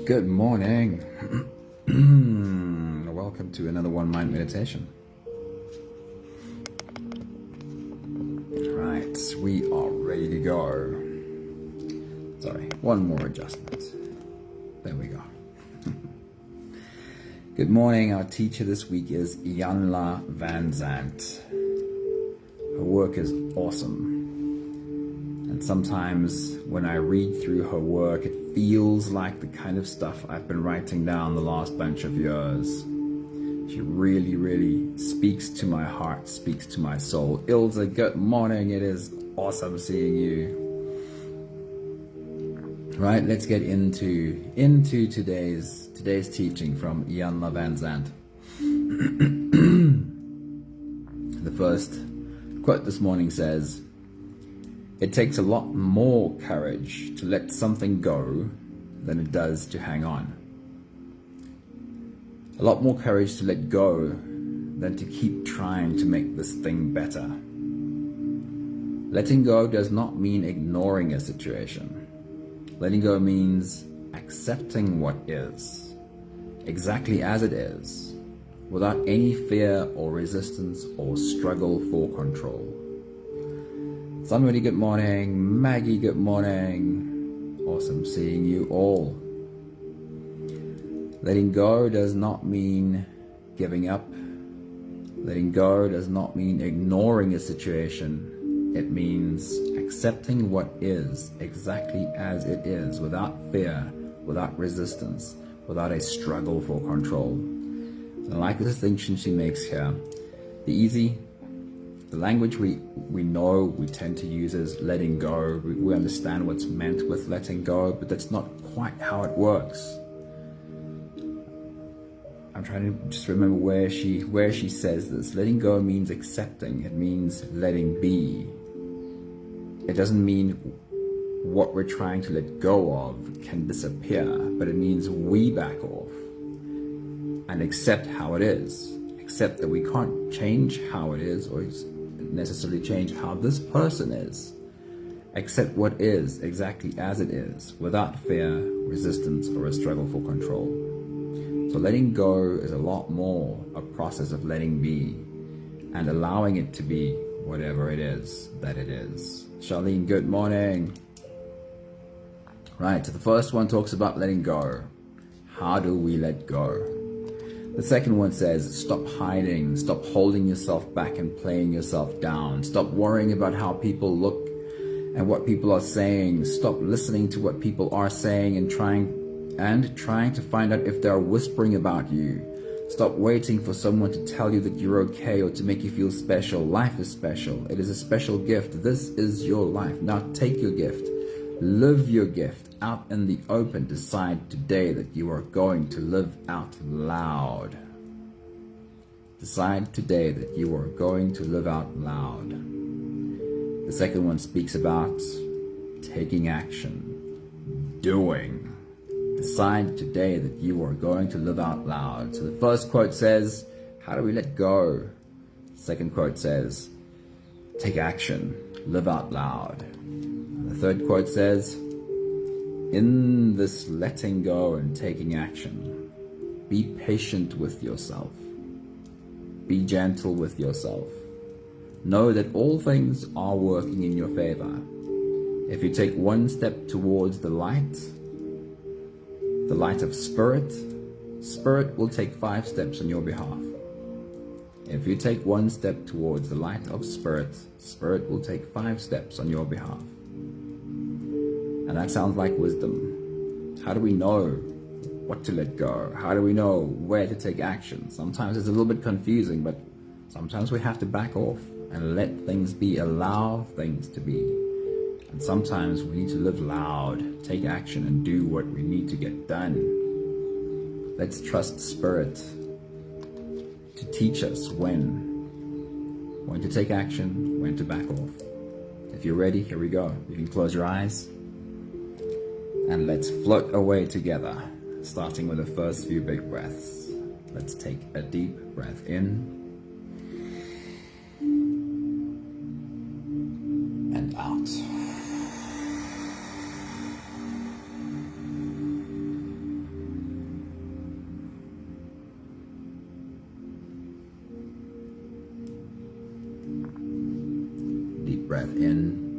Good morning. Welcome to another One Mind meditation. Right, we are ready to go. Sorry, one more adjustment. There we go. Good morning. Our teacher this week is Iyanla Van Zandt. Her work is awesome. And sometimes when I read through her work, it feels like the kind of stuff I've been writing down the last bunch of years. She really, really speaks to my heart, speaks to my soul. Ilza, good morning. It is awesome seeing you. Right, let's get into today's teaching from Iyanla Van Zandt. The first quote this morning says, "It takes a lot more courage to let something go than it does to hang on. A lot more courage to let go than to keep trying to make this thing better. Letting go does not mean ignoring a situation. Letting go means accepting what is, exactly as it is, without any fear or resistance or struggle for control." Somebody, good morning. Maggie, good morning. Awesome seeing you all. Letting go does not mean giving up. Letting go does not mean ignoring a situation. It means accepting what is exactly as it is, without fear, without resistance, without a struggle for control. And I like the distinction she makes here. The language we know, we tend to use as letting go. We understand what's meant with letting go, but that's not quite how it works. I'm trying to just remember where she says this. Letting go means accepting. It means letting be. It doesn't mean what we're trying to let go of can disappear, but it means we back off and accept how it is. Accept that we can't change how it is or necessarily change how this person is. Accept what is exactly as it is, without fear, resistance, or a struggle for control. So letting go is a lot more a process of letting be and allowing it to be whatever it is that it is. Charlene, good morning. Right, so the first one talks about letting go. How do we let go? The second one says, stop hiding, stop holding yourself back and playing yourself down. Stop worrying about how people look and what people are saying. Stop listening to what people are saying and trying to find out if they are whispering about you. Stop waiting for someone to tell you that you're okay or to make you feel special. Life is special. It is a special gift. This is your life. Now take your gift. Live your gift out in the open. Decide today that you are going to live out loud. Decide today that you are going to live out loud. The second one speaks about taking action, doing. Decide today that you are going to live out loud. So the first quote says, how do we let go? Second quote says, take action, live out loud. And the third quote says, in this letting go and taking action, be patient with yourself. Be gentle with yourself. Know that all things are working in your favor. If you take one step towards the light of Spirit, Spirit will take 5 steps on your behalf. If you take one step towards the light of Spirit, Spirit will take 5 steps on your behalf. And that sounds like wisdom. How do we know what to let go? How do we know where to take action? Sometimes it's a little bit confusing, but sometimes we have to back off and let things be, allow things to be. And sometimes we need to live loud, take action, and do what we need to get done. Let's trust Spirit to teach us when to take action, when to back off. If you're ready, here we go. You can close your eyes and let's float away together, starting with the first few big breaths. Let's take a deep breath in and out. breath in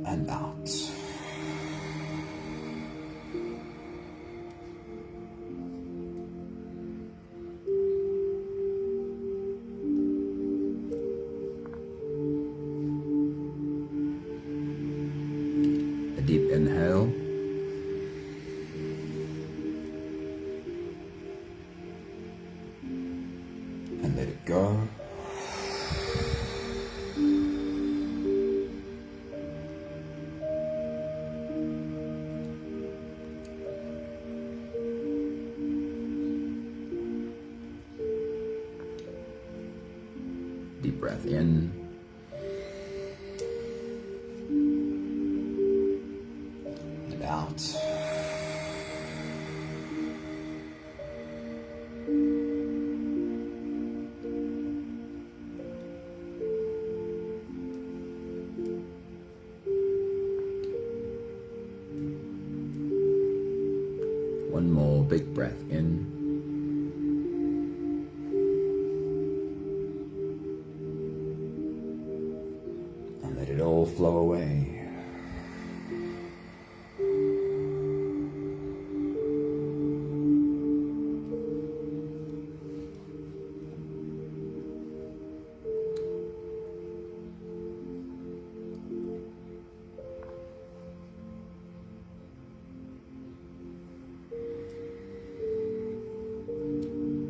and out. A deep inhale. And let it go. Deep breath in. And out. One more big breath in. And let it all flow away.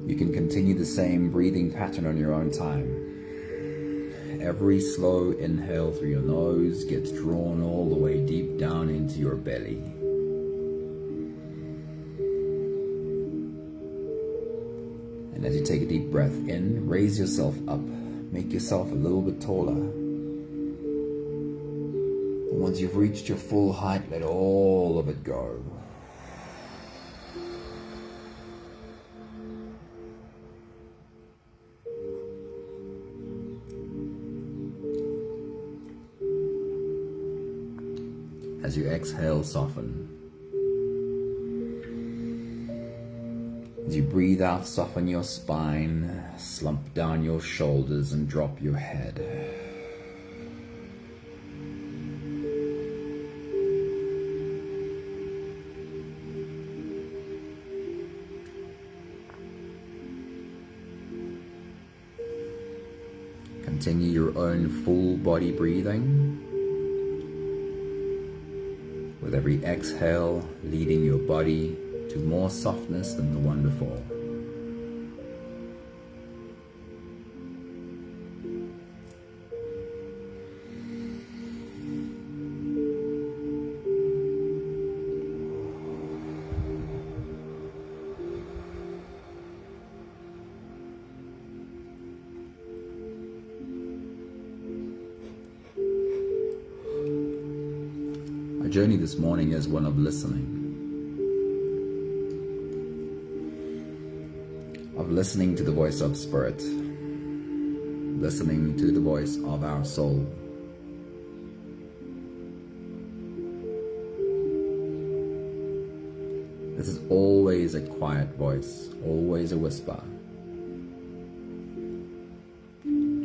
You can continue the same breathing pattern on your own time. Every slow inhale through your nose gets drawn all the way deep down into your belly. And as you take a deep breath in, raise yourself up. Make yourself a little bit taller. And once you've reached your full height, let all of it go. As you exhale, soften. As you breathe out, soften your spine, slump down your shoulders and drop your head. Continue your own full body breathing, with every exhale leading your body to more softness than the one before. Our journey this morning is one of listening. Of listening to the voice of Spirit, listening to the voice of our soul. This is always a quiet voice, always a whisper.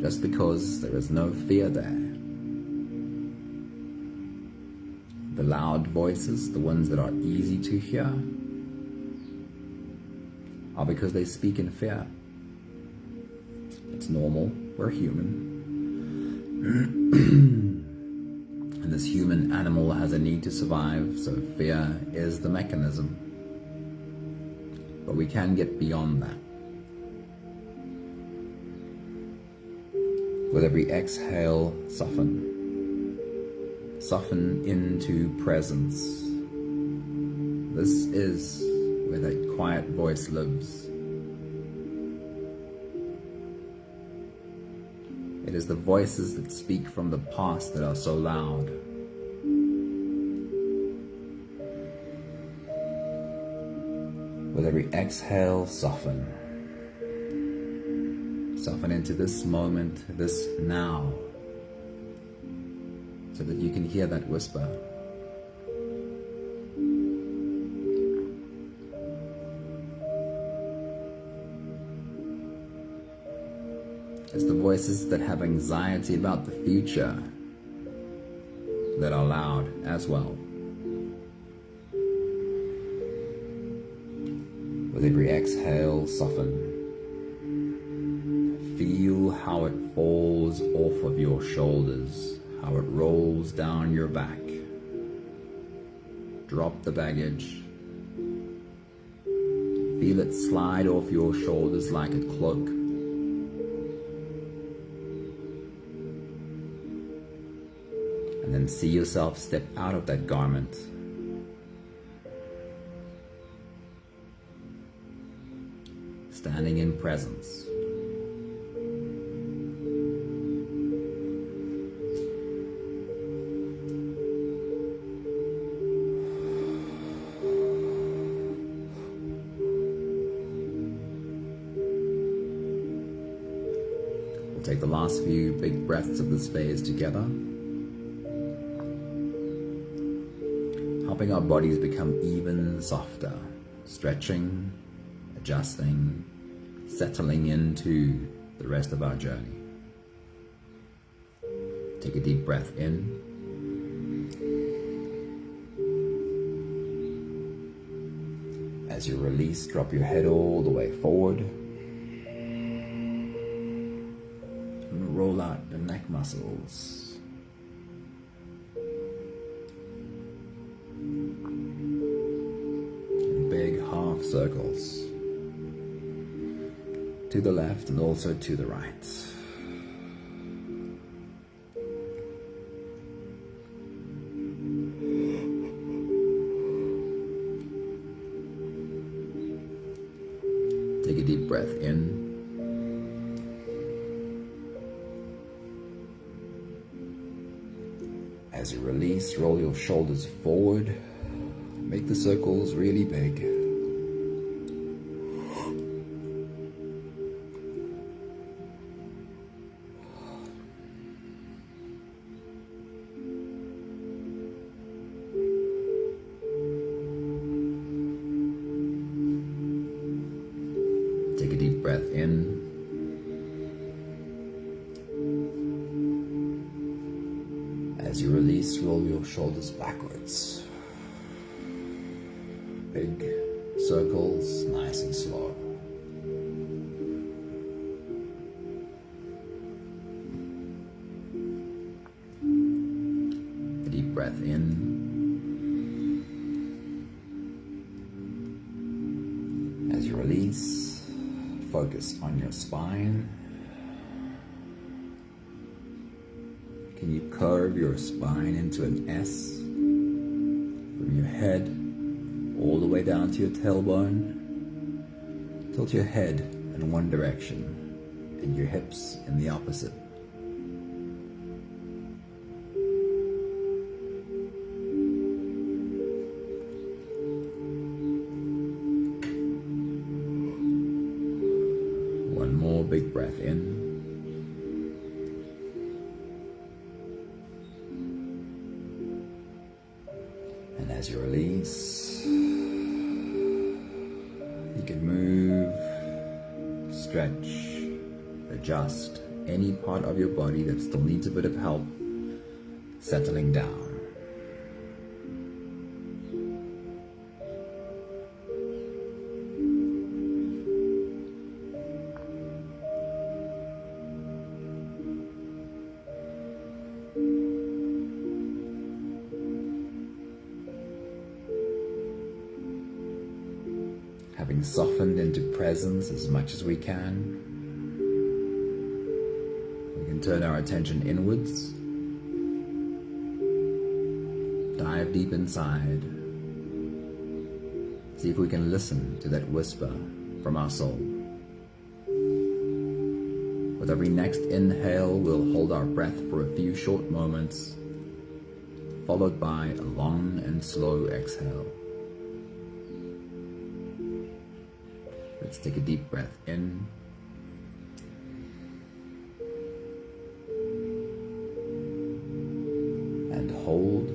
Just because there is no fear there. The loud voices, the ones that are easy to hear, are because they speak in fear. It's normal, we're human. And this human animal has a need to survive, so fear is the mechanism. But we can get beyond that. With every exhale, soften. Soften into presence. This is where that quiet voice lives. It is the voices that speak from the past that are so loud. With every exhale, soften. Soften into this moment, this now, so that you can hear that whisper. voices that have anxiety about the future that are loud as well. With every exhale, soften. Feel how it falls off of your shoulders, how it rolls down your back. Drop the baggage. Feel it slide off your shoulders like a cloak. And then see yourself step out of that garment. Standing in presence. We'll take the last few big breaths of this phase together, helping our bodies become even softer, stretching, adjusting, settling into the rest of our journey. Take a deep breath in. As you release, drop your head all the way forward. And roll out the neck muscles. And big half circles. To the left and also to the right. Take a deep breath in. As you release, roll your shoulders forward. Make the circles really big. Take a deep breath in. As you release, roll your shoulders backwards. Big circles, nice and slow. A deep breath in. As you release, focus on your spine. Can you curve your spine into an S from your head all the way down to your tailbone? Tilt your head in one direction and your hips in the opposite. One more big breath in. And as you release, you can move, stretch, adjust any part of your body that still needs a bit of help settling down. Having softened into presence as much as we can turn our attention inwards. Dive deep inside. See if we can listen to that whisper from our soul. With every next inhale, we'll hold our breath for a few short moments, followed by a long and slow exhale. Let's take a deep breath in. And hold.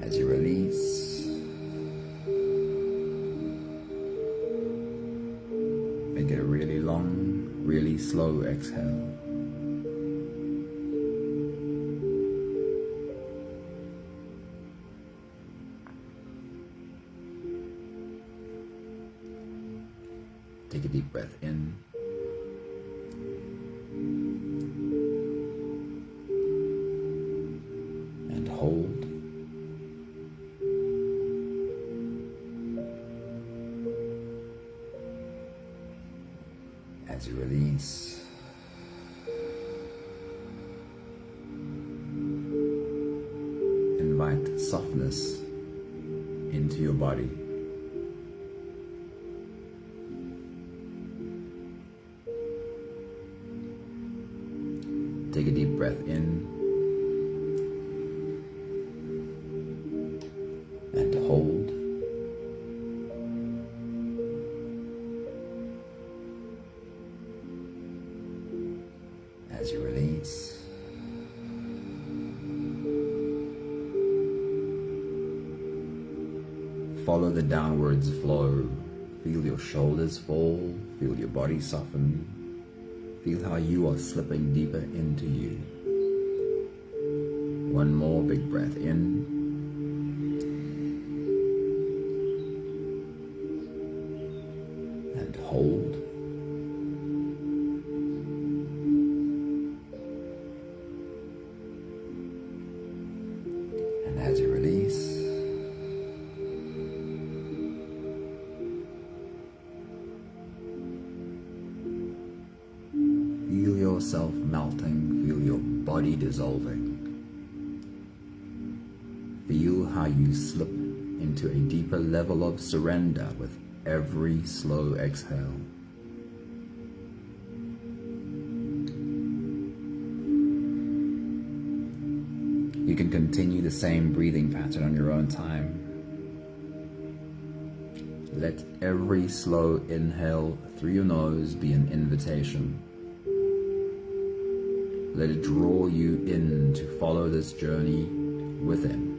As you release, Make it a really long, really slow exhale. Take a deep breath in. And hold. As you release, invite softness into your body. Take a deep breath in and hold. As you release, follow the downwards flow. Feel your shoulders fall, feel your body soften. Feel how you are slipping deeper into you. One more big breath in. And hold. And as you release, feel yourself melting, feel your body dissolving. Feel how you slip into a deeper level of surrender with every slow exhale. You can continue the same breathing pattern on your own time. Let every slow inhale through your nose be an invitation. Let it draw you in to follow this journey within.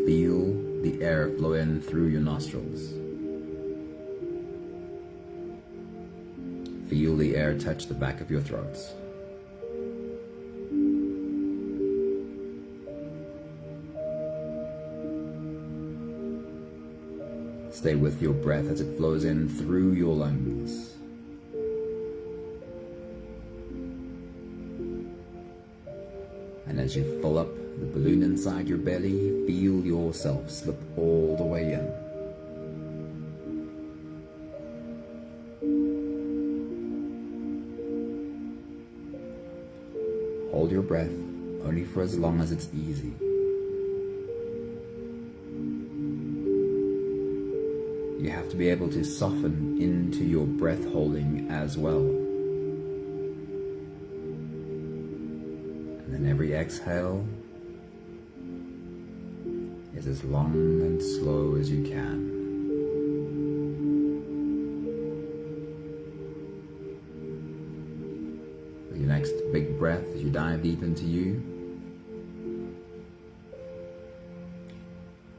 Feel the air flow in through your nostrils. Feel the air touch the back of your throat. Stay with your breath as it flows in through your lungs. And as you fill up the balloon inside your belly, feel yourself slip all the way in. Hold your breath only for as long as it's easy. You have to be able to soften into your breath holding as well. And then every exhale is as long and slow as you can. For your next big breath, as you dive deep into you,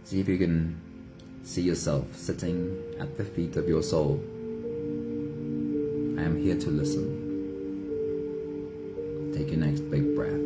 see if you can see yourself sitting at the feet of your soul. I am here to listen. Take your next big breath.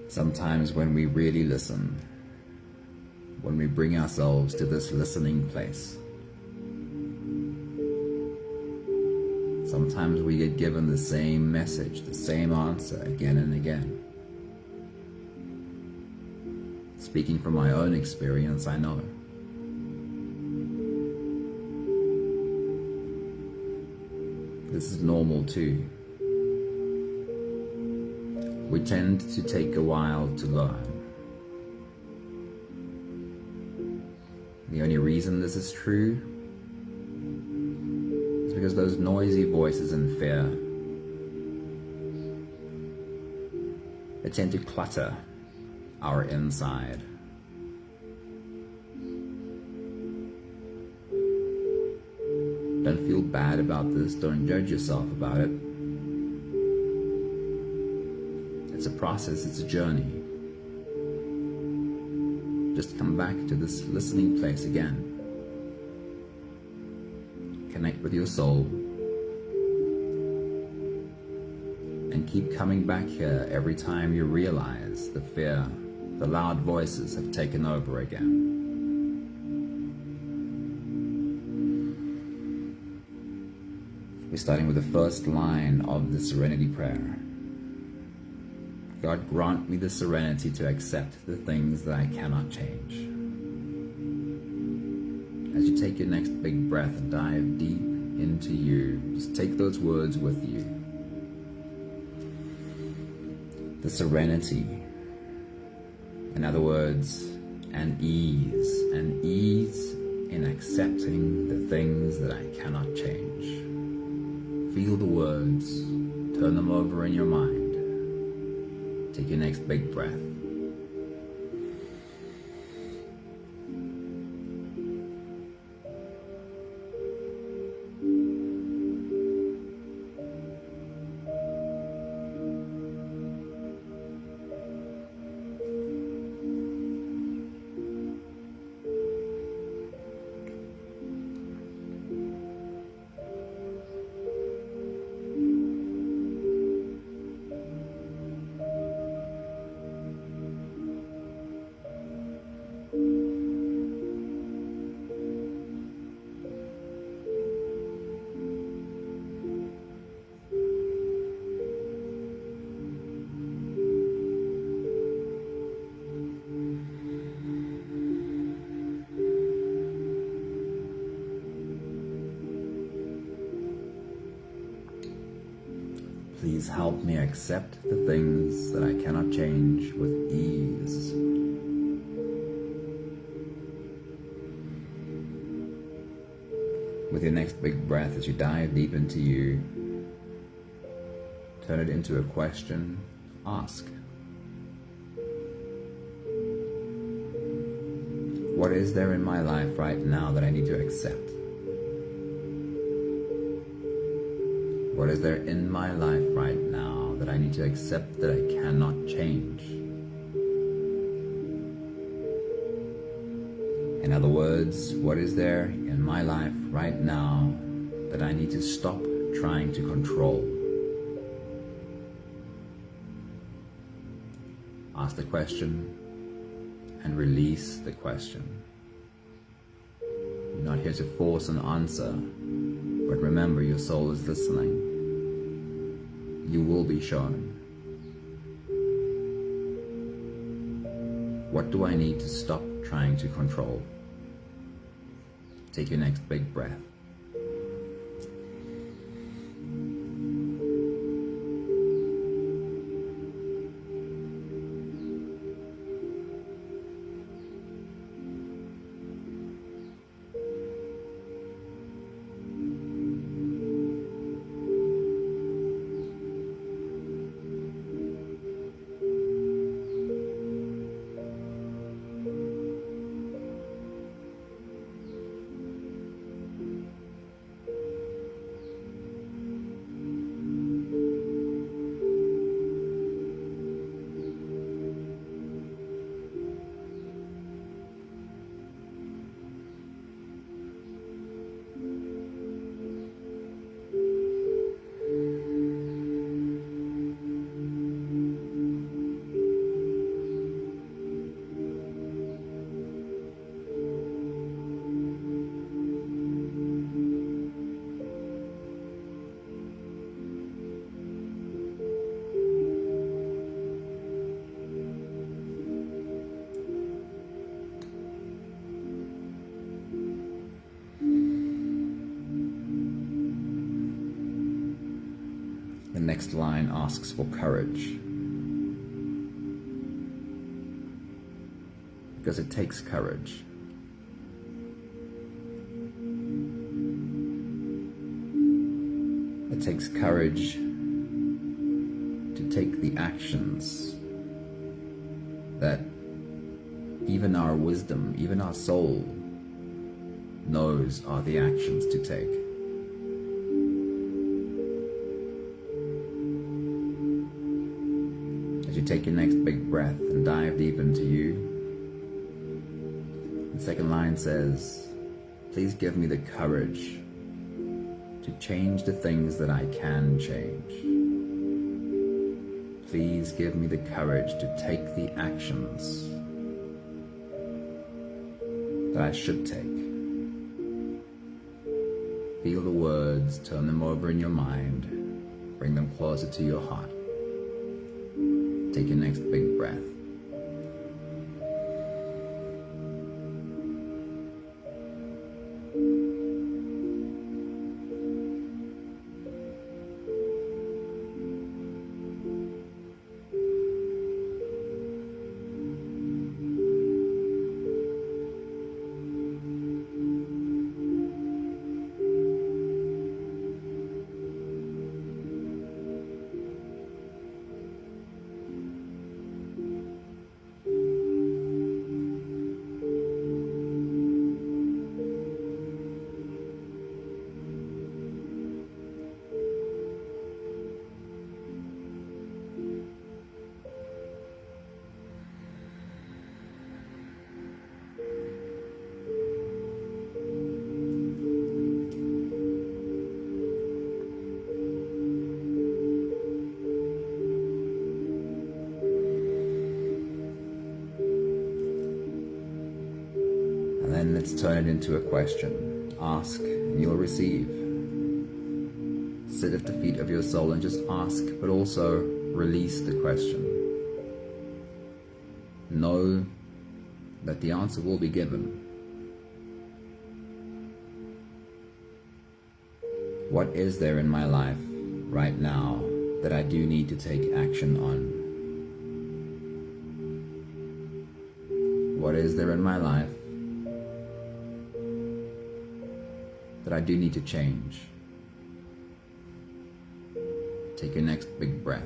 Sometimes when we really listen, when we bring ourselves to this listening place, sometimes we get given the same message, the same answer again and again. Speaking from my own experience, I know. This is normal too. we tend to take a while to learn. The only reason this is true is because those noisy voices and fear, they tend to clutter our inside. Don't feel bad about this. Don't judge yourself about it. It's a process. It's a journey. Just come back to this listening place again. Connect with your soul. And keep coming back here every time you realize the fear, the loud voices have taken over again. We're starting with the first line of the Serenity Prayer. God, grant me the serenity to accept the things that I cannot change. As you take your next big breath and dive deep into you, just take those words with you. The serenity, in other words, an ease in accepting the things that I cannot change. Feel the words, turn them over in your mind. Take your next big breath. Please help me accept the things that I cannot change with ease. With your next big breath, as you dive deep into you, turn it into a question. Ask. What is there in my life right now that I need to accept? What is there in my life right now that I need to accept that I cannot change? In other words, what is there in my life right now that I need to stop trying to control? Ask the question and release the question. You're not here to force an answer, but remember, your soul is listening. You will be shown. What do I need to stop trying to control? Take your next big breath. The next line asks for courage. because it takes courage. It takes courage to take the actions that even our wisdom, even our soul knows are the actions to take. As you take your next big breath and dive deep into you, the second line says, please give me the courage to change the things that I can change. Please give me the courage to take the actions that I should take. Feel the words, turn them over in your mind, bring them closer to your heart. Take your next big breath. Then let's turn it into a question. Ask and you'll receive. Sit at the feet of your soul and just ask, but also release the question. Know that the answer will be given. What is there in my life right now that I do need to take action on? What is there in my life that I do need to change? Take your next big breath.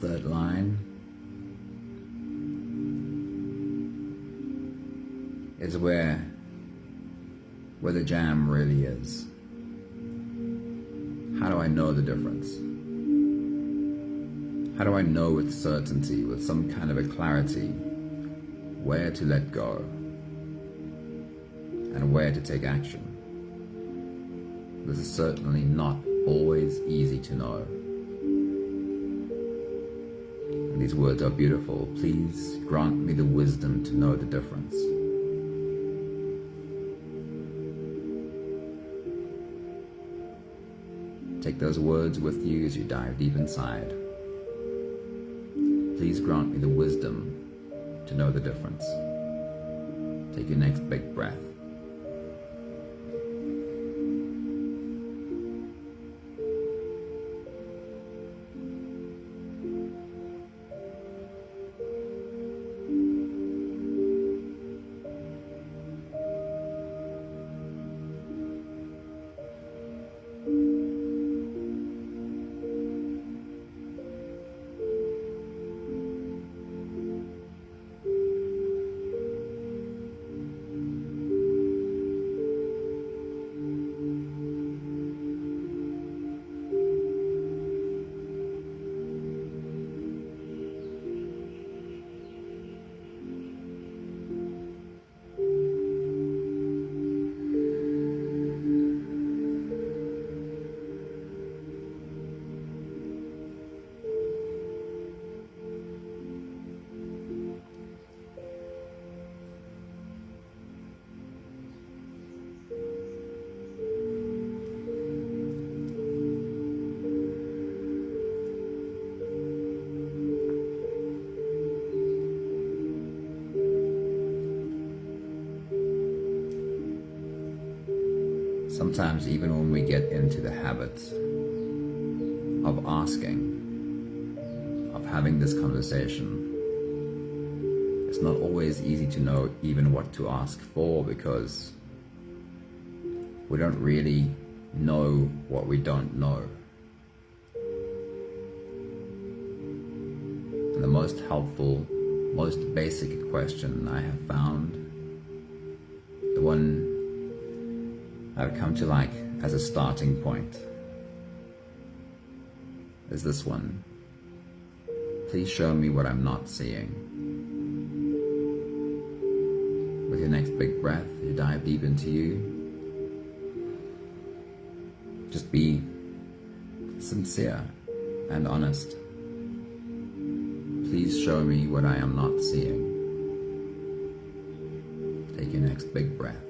Third line is where the jam really is. How do I know the difference? How do I know with certainty, with some kind of a clarity, where to let go and where to take action? This is certainly not always easy to know. These words are beautiful. Please grant me the wisdom to know the difference. Take those words with you as you dive deep inside. Please grant me the wisdom to know the difference. Take your next big breath. Sometimes even when we get into the habit of asking, of having this conversation, it's not always easy to know even what to ask for, because we don't really know what we don't know. And the most helpful, most basic question I have found, the one I've come to like as a starting point, is this one. Please show me what I'm not seeing. With your next big breath, you dive deep into you. Just be sincere and honest. Please show me what I am not seeing. Take your next big breath.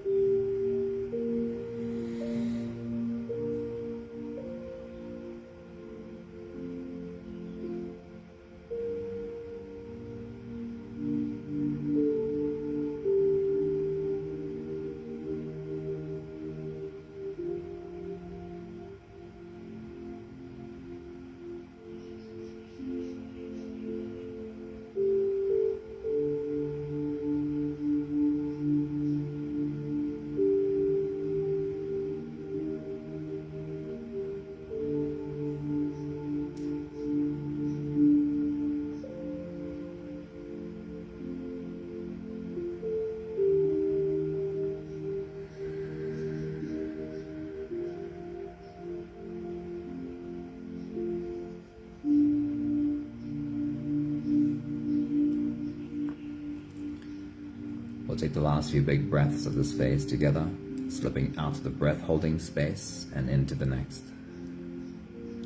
We'll take the last few big breaths of this phase together, slipping out of the breath holding space and into the next.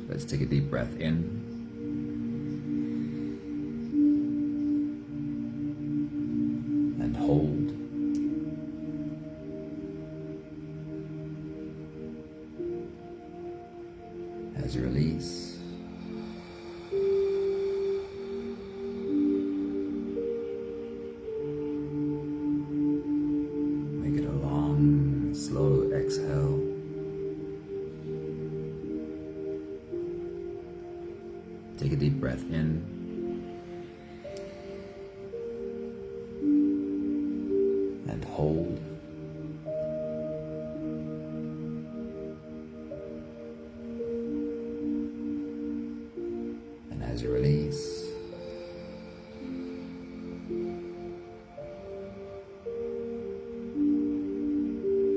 Let's take a deep breath in. And hold. As you release. Slow exhale. Take a deep breath in. And hold. And as you release,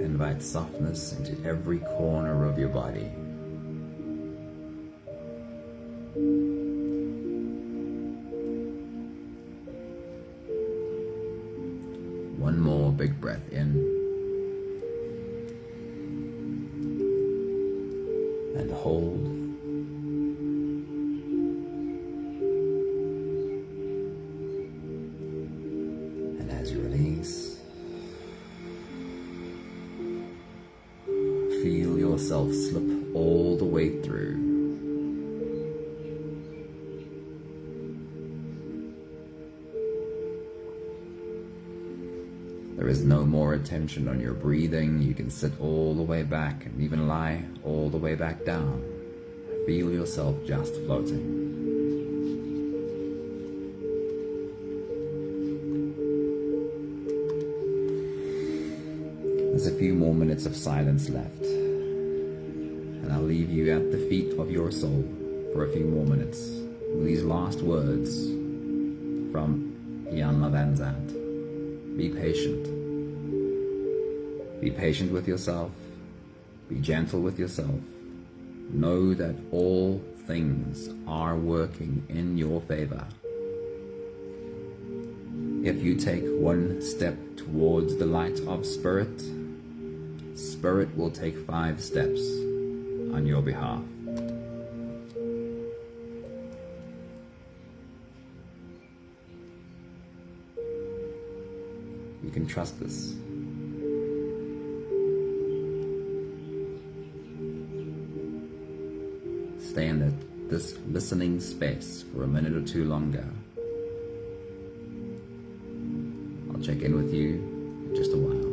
invite softness into every corner of your body. One more big breath in. And hold. And as you release, feel yourself slip all the way through. There is no more attention on your breathing. You can sit all the way back and even lie all the way back down. Feel yourself just floating. There's a few more minutes of silence left, and I'll leave you at the feet of your soul for a few more minutes with these last words from Ian Van Zandt. Be patient. Be patient with yourself. Be gentle with yourself. Know that all things are working in your favor. If you take one step towards the light of Spirit, Spirit will take 5 steps on your behalf. You can trust this. Stay in this listening space for a minute or two longer. I'll check in with you in just a while.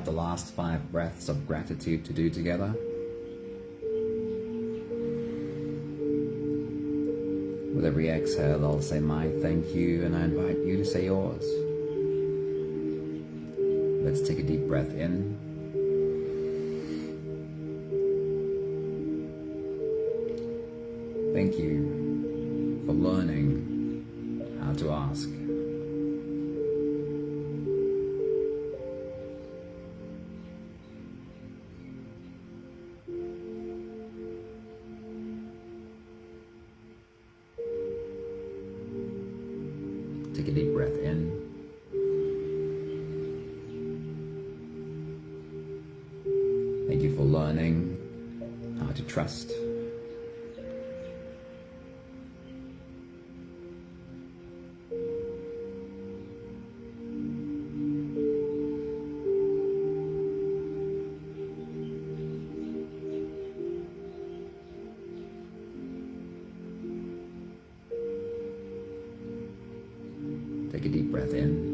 have the last 5 breaths of gratitude to do together. With every exhale, I'll say my thank you, and I invite you to say yours. Let's take a deep breath in. Thank you for learning how to ask. Take a deep breath in. Thank you for learning how to trust. Take a deep breath in.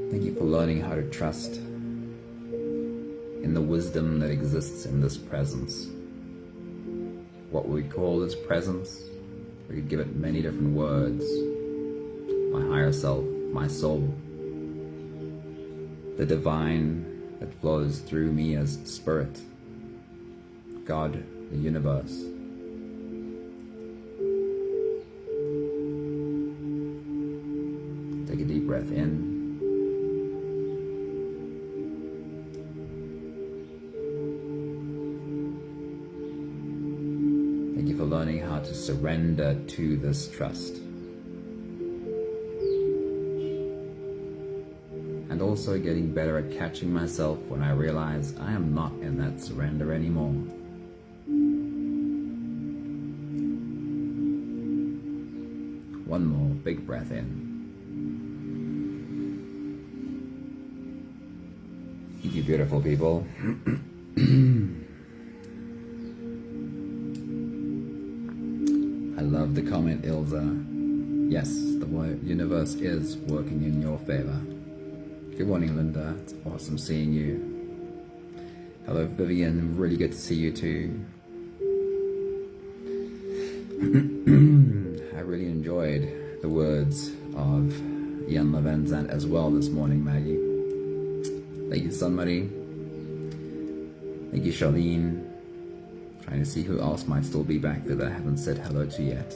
Thank you for learning how to trust in the wisdom that exists in this presence. What we call this presence, we could give it many different words. My higher self, my soul, the divine that flows through me as spirit, God, the universe. Take a deep breath in. Thank you for learning how to surrender to this trust. And also getting better at catching myself when I realize I am not in that surrender anymore. One more big breath in. Thank you, beautiful people. I love the comment, Ilza. Yes, the universe is working in your favor. Good morning, Linda. It's awesome seeing you. Hello, Vivian. Really good to see you too. I really enjoyed the words of Ian Levenzant as well this morning, Maggie. Thank you, Sunmuddy. Thank you, Charlene. Trying to see who else might still be back there that I haven't said hello to yet.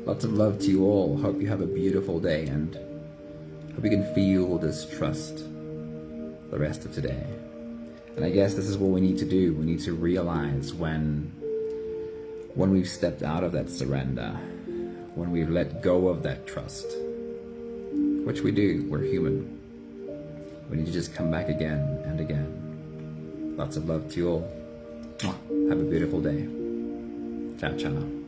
Lots of love to you all. Hope you have a beautiful day, and hope you can feel this trust the rest of today. And I guess this is what we need to do. We need to realize when we've stepped out of that surrender, when we've let go of that trust, which we do, we're human. We need to just come back again and again. Lots of love to you all. Have a beautiful day. Ciao, ciao.